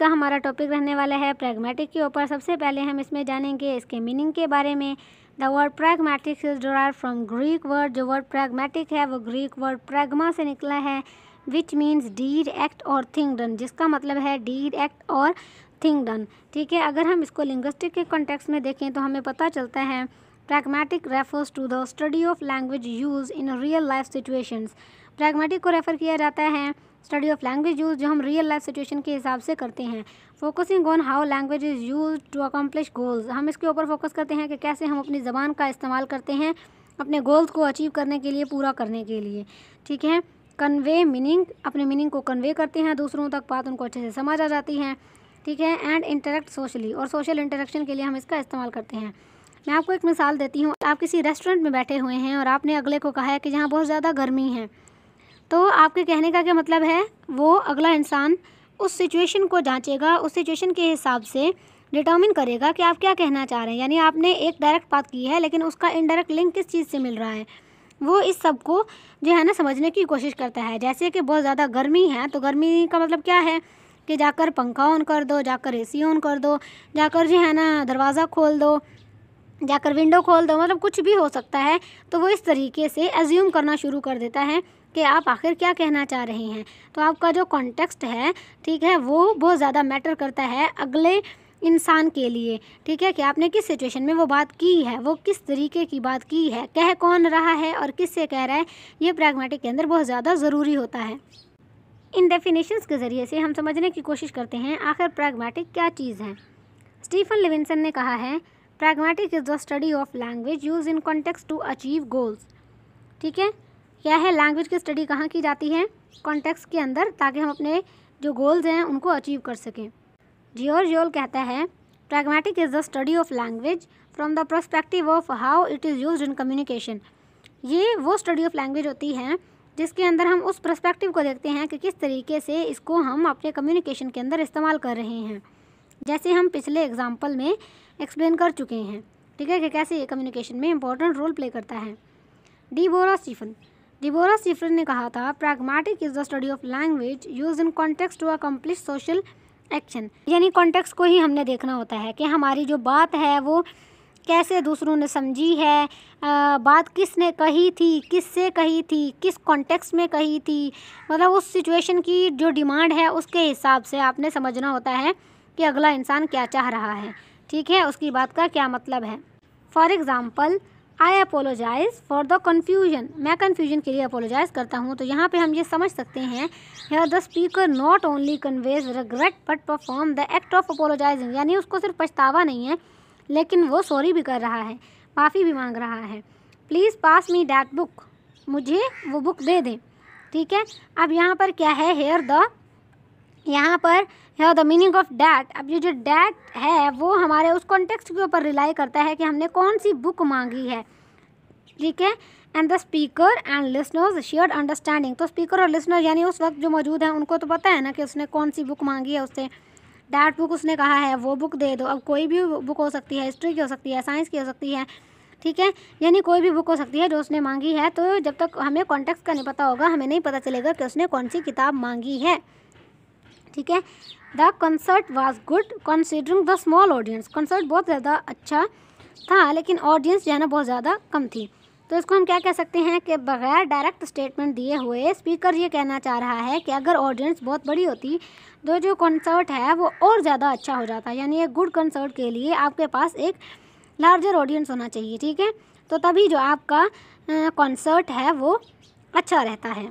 का हमारा टॉपिक रहने वाला है प्रैग्मेटिक के ऊपर। सबसे पहले हम इसमें जानेंगे इसके मीनिंग के बारे में। The word pragmatic is derived from Greek word. जो वर्ड प्रैग्मेटिक है वो ग्रीक वर्ड प्रैग्मा से निकला है, विच मीन्स डीड, एक्ट और थिंग डन, जिसका मतलब है डीड, एक्ट और थिंग डन। ठीक है, अगर हम इसको लिंग्विस्टिक के कॉन्टेक्स्ट में देखें तो हमें पता चलता है pragmatic refers to the study of language use in real life situations. Pragmatic को रेफर किया जाता है स्टडी ऑफ लैंग्वेज यूज जो हम रियल लाइफ सिचुएशन के हिसाब से करते हैं। Focusing on how language is use to accomplish goals. हम इसके ऊपर फोकस करते हैं कि कैसे हम अपनी ज़बान का इस्तेमाल करते हैं अपने गोल्स को अचीव करने के लिए, पूरा करने के लिए। ठीक है, कन्वे मीनिंग, अपने मीनिंग को कन्वे करते हैं दूसरों तक, बात उनको अच्छे से समझ आ जाती है। ठीक है, एंड इंटरेक्ट सोशली, और सोशल इंटरेक्शन के लिए हम इसका इस्तेमाल करते हैं। मैं आपको एक मिसाल देती हूँ। आप किसी रेस्टोरेंट में बैठे हुए हैं और आपने अगले को कहा है कि जहाँ बहुत ज़्यादा गर्मी है, तो आपके कहने का क्या मतलब है, वो अगला इंसान उस सिचुएशन को जांचेगा, उस सिचुएशन के हिसाब से डिटर्मिन करेगा कि आप क्या कहना चाह रहे हैं। यानी आपने एक डायरेक्ट बात की है लेकिन उसका इनडायरेक्ट लिंक किस चीज़ से मिल रहा है, वो इस सब को जो है ना समझने की कोशिश करता है। जैसे कि बहुत ज़्यादा गर्मी है, तो गर्मी का मतलब क्या है कि जाकर पंखा ऑन कर दो, जाकर एसी ऑन कर दो, जाकर जो है ना दरवाज़ा खोल दो, जाकर विंडो खोल दो, मतलब कुछ भी हो सकता है। तो वो इस तरीके से एज्यूम करना शुरू कर देता है कि आप आखिर क्या कहना चाह रहे हैं। तो आपका जो कॉन्टेक्स्ट है, ठीक है, वो बहुत ज़्यादा मैटर करता है अगले इंसान के लिए। ठीक है, कि आपने किस सिचुएशन में वो बात की है, वो किस तरीके की बात की है, कह कौन रहा है और किस से कह रहा है, ये प्रैग्मेटिक के अंदर बहुत ज़्यादा ज़रूरी होता है। इन डेफिनेशंस के ज़रिए से हम समझने की कोशिश करते हैं आखिर प्रैग्मेटिक क्या चीज़ है। स्टीफन लिविंसन ने कहा है pragmatic is the study of language use in context to achieve goals. ठीक है, क्या है, लैंग्वेज की स्टडी कहाँ की जाती है, कॉन्टेक्स्ट के अंदर, ताकि हम अपने जो गोल्स हैं उनको अचीव कर सकें। जॉर्ज योल कहता है pragmatic is the study of language from the perspective of how it is used in communication. ये वो स्टडी ऑफ लैंग्वेज होती है जिसके अंदर हम उस पर्सपेक्टिव को देखते हैं कि किस तरीके से इसको हम अपने कम्युनिकेशन के अंदर इस्तेमाल कर रहे हैं, जैसे हम पिछले एग्जाम्पल में एक्सप्लेन कर चुके हैं। ठीक है, कि कैसे ये कम्युनिकेशन में इंपॉर्टेंट रोल प्ले करता है। डिबोरा स्टीफन ने कहा था pragmatic is the study of language use in context to accomplish social action. यानी कॉन्टेक्स्ट को ही हमने देखना होता है कि हमारी जो बात है वो कैसे दूसरों ने समझी है, बात किसने कही थी, किससे कही थी, किस कॉन्टेक्स्ट में कही थी, मतलब उस सिचुएशन की जो डिमांड है उसके हिसाब से आपने समझना होता है कि अगला इंसान क्या चाह रहा है। ठीक है, उसकी बात का क्या मतलब है। For example, I apologise for the confusion, मैं कन्फ्यूजन के लिए अपोलोजाइज़ करता हूँ। तो यहाँ पे हम ये समझ सकते हैं here the speaker not only conveys regret but perform the act of apologising. यानी उसको सिर्फ पछतावा नहीं है लेकिन वो सॉरी भी कर रहा है, माफ़ी भी मांग रहा है। Please pass me that book, मुझे वो बुक दे दें। ठीक है, अब यहाँ पर क्या है, यहाँ पर द मीनिंग ऑफ डैट। अब ये जो डैट है वो हमारे उस कॉन्टेक्स्ट के ऊपर रिलाई करता है कि हमने कौन सी बुक मांगी है। ठीक है, and the speaker and listeners shared understanding. तो स्पीकर और लिसनर यानी उस वक्त जो मौजूद हैं उनको तो पता है ना कि उसने कौन सी बुक मांगी है उससे। डैट बुक उसने कहा है, वो बुक दे दो। अब कोई भी बुक हो सकती है, हिस्ट्री की हो सकती है, साइंस की हो सकती है। ठीक है, यानी कोई भी बुक हो सकती है जो उसने मांगी है। तो जब तक हमें कॉन्टेक्स्ट का नहीं पता होगा, हमें नहीं पता चलेगा कि उसने कौन सी किताब मांगी है। ठीक है, the concert was good considering the small audience. Concert बहुत ज़्यादा अच्छा था लेकिन ऑडियंस जो है ना बहुत ज़्यादा कम थी। तो इसको हम क्या कह सकते हैं कि बगैर डायरेक्ट स्टेटमेंट दिए हुए स्पीकर ये कहना चाह रहा है कि अगर ऑडियंस बहुत बड़ी होती तो जो कंसर्ट है वो और ज़्यादा अच्छा हो जाता। यानी एक गुड कंसर्ट के लिए आपके पास एक लार्जर ऑडियंस होना चाहिए। ठीक है, तो तभी जो आपका कंसर्ट है वो अच्छा रहता है।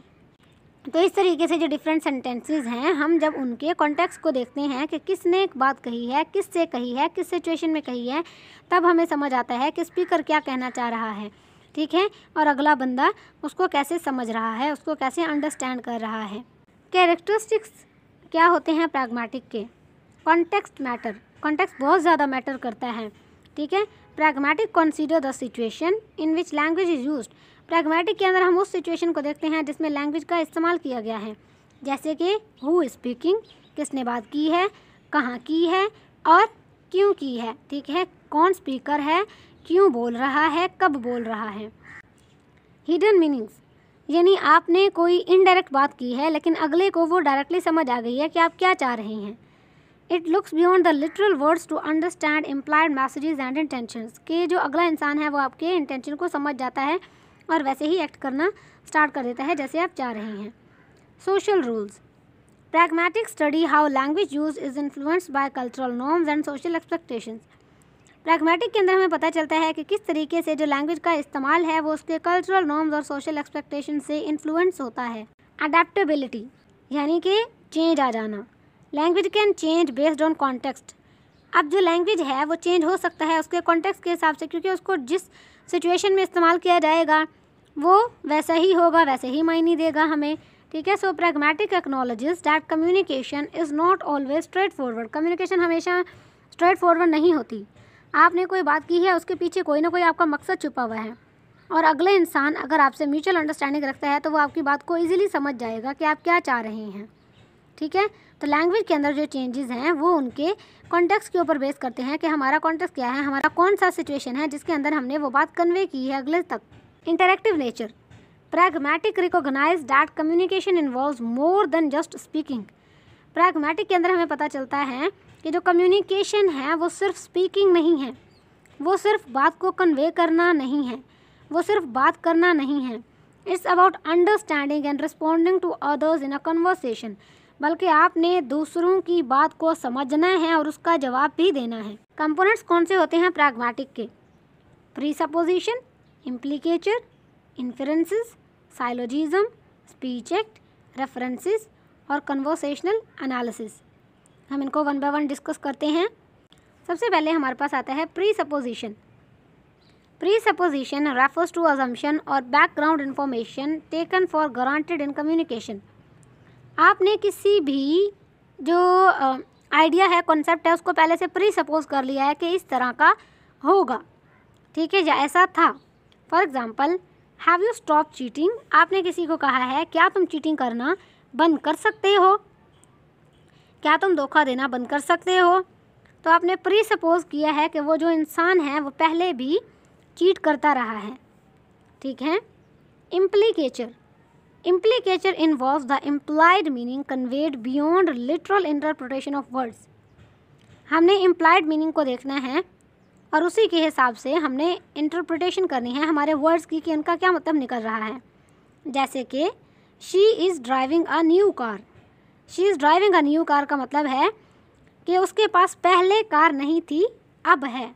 तो इस तरीके से जो डिफरेंट सेंटेंसेस हैं, हम जब उनके कॉन्टेक्स्ट को देखते हैं कि किसने एक बात कही है, किससे कही है, किस सिचुएशन में कही है, तब हमें समझ आता है कि स्पीकर क्या कहना चाह रहा है। ठीक है, और अगला बंदा उसको कैसे समझ रहा है, उसको कैसे अंडरस्टैंड कर रहा है। कैरेक्टरिस्टिक्स क्या होते हैं प्रैग्मेटिक के। कॉन्टेक्स्ट मैटर, कॉन्टेक्स्ट बहुत ज़्यादा मैटर करता है। ठीक है, pragmatic consider the situation in which language is used. Pragmatic के अंदर हम उस सिचुएशन को देखते हैं जिसमें लैंग्वेज का इस्तेमाल किया गया है, जैसे कि हु स्पीकिंग, किसने बात की है, कहाँ की है और क्यों की है। ठीक है, कौन स्पीकर है, क्यों बोल रहा है, कब बोल रहा है। हिडन मीनिंग्स, यानी आपने कोई इनडायरेक्ट बात की है लेकिन अगले को वो डायरेक्टली समझ आ गई है कि आप क्या चाह रहे हैं। It looks beyond the literal words to understand implied messages and intentions, कि जो अगला इंसान है वो आपके इंटेंशन को समझ जाता है और वैसे ही एक्ट करना स्टार्ट कर देता है जैसे आप चाह रहे हैं। Social rules. Pragmatic study how language use is influenced by cultural norms and social expectations. Pragmatic के अंदर हमें पता चलता है कि किस तरीके से जो लैंग्वेज का इस्तेमाल है वो उसके कल्चरल नॉर्म्स और सोशल एक्सपेक्टेशन से इन्फ्लुएंस होता है। अडेप्टेबिलिटी यानी कि चेंज आ जाना। Language can change based on context. अब जो लैंग्वेज है वो चेंज हो सकता है उसके कॉन्टेक्स्ट के हिसाब से, क्योंकि उसको जिस सिचुएशन में इस्तेमाल किया जाएगा वो वैसा ही होगा, वैसे ही मायने देगा हमें, ठीक है। So pragmatic acknowledges that communication is not always straightforward. Communication हमेशा स्ट्रेट फॉरवर्ड नहीं होती। आपने कोई बात की है, उसके पीछे कोई ना कोई आपका मकसद छुपा हुआ है, और अगले इंसान अगर आपसे म्यूचुअल अंडरस्टैंडिंग रखता है तो वो आपकी बात को ईजिली समझ जाएगा कि आप क्या चाह रहे हैं, ठीक है। तो लैंग्वेज के अंदर जो चेंजेस हैं वो उनके कॉन्टेक्स्ट के ऊपर बेस करते हैं कि हमारा कॉन्टेक्स्ट क्या है, हमारा कौन सा सिचुएशन है जिसके अंदर हमने वो बात कन्वे की है अगले तक। Interactive nature. Pragmatic recognize that communication involves more than just speaking. Pragmatic के अंदर हमें पता चलता है कि जो कम्युनिकेशन है वो सिर्फ स्पीकिंग नहीं है, वो सिर्फ बात को कन्वे करना नहीं है, वो सिर्फ बात करना नहीं है। It's about understanding and responding to others in a conversation, बल्कि आपने दूसरों की बात को समझना है और उसका जवाब भी देना है। कंपोनेंट्स कौन से होते हैं प्रैग्मेटिक के? Presupposition, implicature, inferences, syllogism, speech act, references और कन्वर्सेशनल एनालिसिस। हम इनको वन बाय वन डिस्कस करते हैं। सबसे पहले हमारे पास आता है प्रीसपोजिशन। प्रीसपोजिशन रेफर्स टू अजम्पशन और background information taken for granted in communication. आपने किसी भी जो आइडिया है, कॉन्सेप्ट है, उसको पहले से प्रीसपोज कर लिया है कि इस तरह का होगा, ठीक है, या ऐसा था। For example, have you stop cheating. आपने किसी को कहा है क्या तुम चीटिंग करना बंद कर सकते हो, क्या तुम धोखा देना बंद कर सकते हो। तो आपने प्रीसपोज किया है कि वो जो इंसान है वो पहले भी चीट करता रहा है, ठीक है। Implicature. Implicature involves the implied meaning conveyed beyond literal interpretation of words. हमने इम्प्लाइड मीनिंग को देखना है और उसी के हिसाब से हमने इंटरप्रिटेशन करनी है हमारे वर्ड्स की कि उनका क्या मतलब निकल रहा है। जैसे कि she is driving a new car. She is driving a new car का मतलब है कि उसके पास पहले कार नहीं थी, अब है,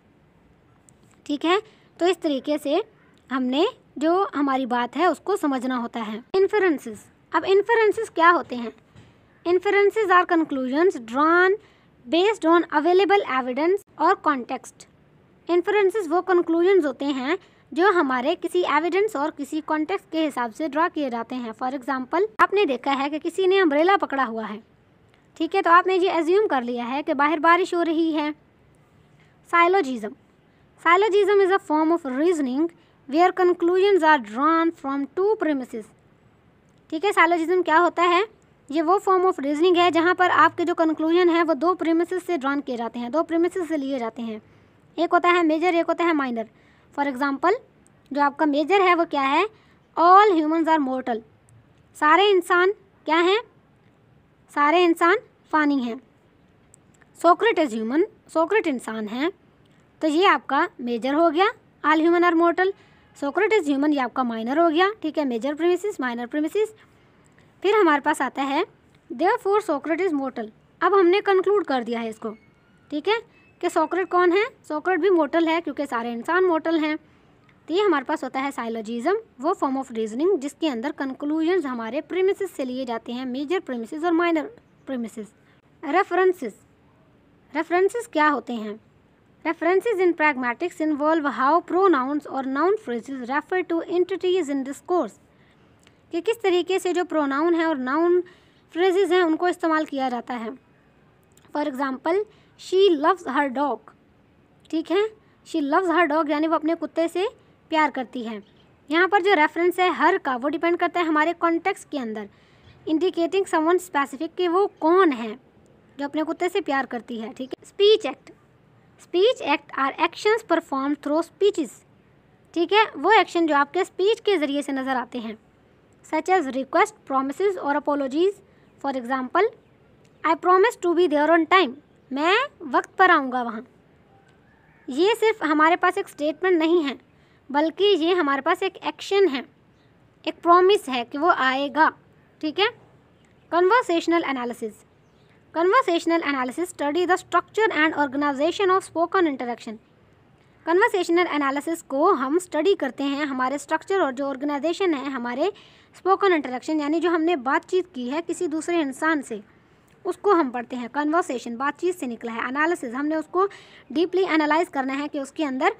ठीक है। तो इस तरीके से हमने जो हमारी बात है उसको समझना होता है। इन्फेरेंसेस। अब इन्फेरेंसेस क्या होते हैं? Inferences are conclusions drawn based on available evidence और कॉन्टेक्स्ट। इन्फेरेंसेस वो कंक्लूजन्स होते हैं जो हमारे किसी एविडेंस और किसी कॉन्टेक्स्ट के हिसाब से ड्रा किए जाते हैं। फॉर एग्जांपल, आपने देखा है कि किसी ने अम्ब्रेला पकड़ा हुआ है, ठीक है, तो आपने ये एज्यूम कर लिया है कि बाहर बारिश हो रही है। Syllogism. Syllogism is a form of reasoning where conclusions are drawn from two premises, ठीक है। साइलोजिज्म क्या होता है? ये वो फॉर्म ऑफ रीजनिंग है जहाँ पर आपके जो कंक्लूजन है वो दो प्रीमिसेस से ड्रॉन किए जाते हैं, दो प्रीमिसेस से लिए जाते हैं। एक होता है मेजर, एक होता है माइनर। फॉर एग्जांपल, जो आपका मेजर है वो क्या है? All humans are mortal. सारे इंसान क्या हैं? सारे इंसान फ़ानी हैं। सोक्रेट इज़ ह्यूमन, सोक्रेट इंसान है, तो ये आपका मेजर हो गया। All human are mortal, Socrates is human, ये आपका माइनर हो गया, ठीक है। Major premises, minor premises. फिर हमारे पास आता है देयरफॉर सोक्रेट इज़ मोर्टल। अब हमने कंक्लूड कर दिया है इसको, ठीक है, कि सोक्रेट कौन है? सोक्रेट भी मोर्टल है क्योंकि सारे इंसान मोर्टल हैं। तो ये हमारे पास होता है साइलोजिज्म, वो फॉर्म ऑफ रीजनिंग जिसके अंदर कंक्लूजन्स हमारे प्रीमिसेस से लिए जाते हैं, मेजर प्रीमिसेस और माइनर प्रीमिसेस। रेफरेंसेस। रेफरेंसेस क्या होते हैं? References in pragmatics involve how pronouns और noun phrases refer to entities in discourse, कि किस तरीके से जो प्रोनाउन है और नाउन फ्रेजेस हैं उनको इस्तेमाल किया जाता है। For example, she loves her dog, ठीक है, शी लव्स हर डॉग यानी वो अपने कुत्ते से प्यार करती है। यहाँ पर जो रेफरेंस है हर का, वो डिपेंड करता है हमारे कॉन्टेक्स्ट के अंदर, इंडिकेटिंग समवन स्पेसिफिक कि वो कौन है जो अपने कुत्ते से प्यार करती है, ठीक है। Speech act. Speech act are actions perform through speeches, ठीक है, वो एक्शन जो आपके स्पीच के ज़रिए से नज़र आते हैं, सच एज रिक्वेस्ट, प्रोमिसेस और apologies. For example, I promise to be there on time. मैं वक्त पर आऊँगा वहाँ। ये सिर्फ हमारे पास एक स्टेटमेंट नहीं है, बल्कि ये हमारे पास एक एक्शन है, एक प्रॉमिस है कि वो आएगा। ठीक है। Conversational analysis. Conversational analysis study the structure and organization of spoken interaction. Conversational analysis को हम स्टडी करते हैं हमारे स्ट्रक्चर और जो ऑर्गेनाइजेशन है हमारे स्पोकन इंटरेक्शन, यानी जो हमने बातचीत की है किसी दूसरे इंसान से, उसको हम पढ़ते हैं। कन्वर्सेशन बातचीत से निकला है, एनालिसिस हमने उसको डीपली एनालाइज करना है कि उसके अंदर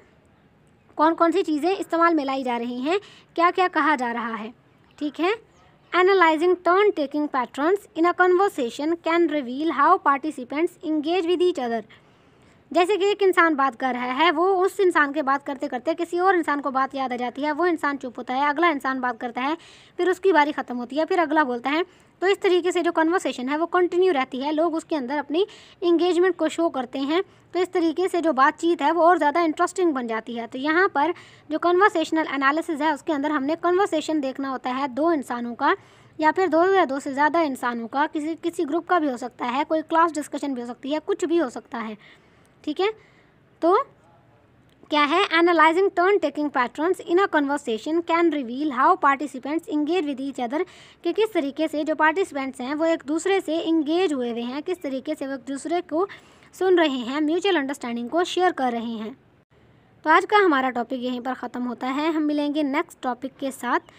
कौन कौन सी चीज़ें इस्तेमाल में लाई जा रही हैं, क्या क्या कहा जा रहा है। ठीक है। Analysing turn taking patterns in a conversation can reveal how participants engage with each other. जैसे कि एक इंसान बात कर रहा है, वो उस इंसान के बात करते करते किसी और इंसान को बात याद आ जाती है, वो इंसान चुप होता है, अगला इंसान बात करता है, फिर उसकी बारी ख़त्म होती है, फिर अगला बोलता है। तो इस तरीके से जो कन्वर्सेशन है वो कंटिन्यू रहती है, लोग उसके अंदर अपनी इंगेजमेंट को शो करते हैं। तो इस तरीके से जो बातचीत है वो और ज़्यादा इंटरेस्टिंग बन जाती है। तो यहाँ पर जो कन्वर्सेशनल एनालिसिस है उसके अंदर हमने कन्वर्सेशन देखना होता है दो इंसानों का, या फिर दो या दो से ज़्यादा इंसानों का, किसी ग्रुप का भी हो सकता है, कोई क्लास डिस्कशन भी हो सकती है, कुछ भी हो सकता है। ठीक है। तो क्या है, analysing turn taking patterns in a conversation can reveal how participants engage with each other, कि किस तरीके से जो पार्टिसिपेंट्स हैं वो एक दूसरे से इंगेज हुए हैं, किस तरीके से वो एक दूसरे को सुन रहे हैं, म्यूचुअल अंडरस्टैंडिंग को शेयर कर रहे हैं। तो आज का हमारा टॉपिक यहीं पर ख़त्म होता है। हम मिलेंगे नेक्स्ट टॉपिक के साथ।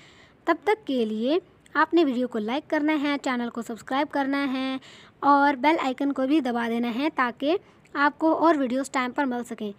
तब तक के लिए आपने वीडियो को लाइक करना है, चैनल को सब्सक्राइब करना है और बेल आइकन को भी दबा देना है ताकि आपको और वीडियोस टाइम पर मिल सकें।